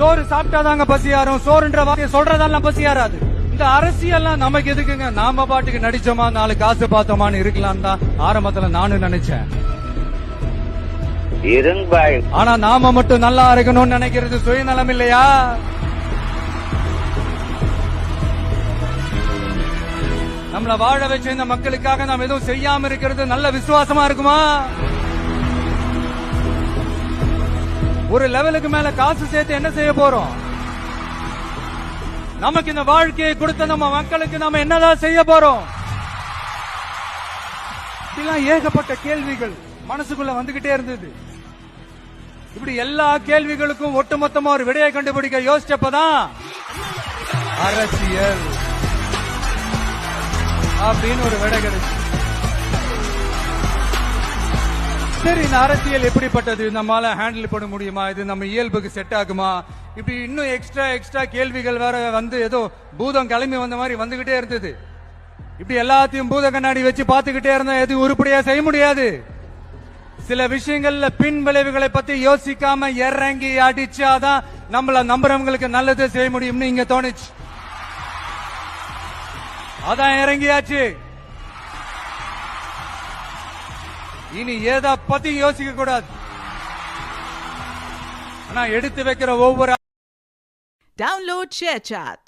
சோறு சாப்பிட்டாதாங்க பசியாரும், சோறுன்ற வார்த்தையை சொல்றதெல்லாம் பசியாராது. இந்த அரசியல்லாம் நமக்கு எதுக்குங்க? நாம பாட்டுக்கு நடிச்சோமா, 4 காசு பார்த்தோமான்னு இருக்கலாம் தான் ஆரம்பத்துல நானும் நினைச்சேன். ஆனா நாம மட்டும் நல்லா இருக்கணும்னு நினைக்கிறது சுயநலம் இல்லையா? நம்மள வாழ வச்ச இந்த மக்களுக்காக நாம் எதுவும் செய்யாம இருக்கிறது நல்ல விசுவாசமா இருக்குமா? ஒரு லெவலுக்கு மேல காசு சேர்த்து என்ன செய்ய போறோம்? நமக்கு இந்த வாழ்க்கையை கொடுத்த நம்ம மக்களுக்கு நாம என்னதான் செய்ய போறோம்? இதெல்லாம் ஏகப்பட்ட கேள்விகள் மனசுக்குள்ள வந்துகிட்டே இருந்தது. இப்படி எல்லா கேள்விகளுக்கும் ஒட்டுமொத்தமா ஒரு விடையை கண்டுபிடிக்க யோசிச்சப்பதான் அரசியல் அப்படின்னு ஒரு விடை கிடைச்சு. சரி, இந்த அரசியல் எப்படிப்பட்டது? நம்மளால ஹேண்டில் பண்ண முடியுமா? இது நம்ம இயல்புக்கு செட் ஆகுமா? இப்படி இன்னும் எக்ஸ்ட்ரா கேள்விகள் வேற வந்து ஏதோ பூதம் கிளம்பி வந்த மாதிரி வந்துகிட்டே இருந்தது. இப்படி எல்லாத்தையும் பூத கண்ணாடி வச்சு பார்த்துக்கிட்டே இருந்தா எதுவும் உருப்படியா செய்ய முடியாது. சில விஷயங்கள்ல பின் விளைவுகளை பத்தி யோசிக்காம இறங்கி அடிச்சாதான் நம்மள நம்புறவங்களுக்கு நல்லது செய்ய முடியும்னு இங்க தோணுச்சு. அதான் இறங்கியாச்சு. இனி ஏதா பத்தி யோசிக்க கூடாது. ஆனா எடுத்து வைக்கிற ஒவ்வொரு Download ShareChat.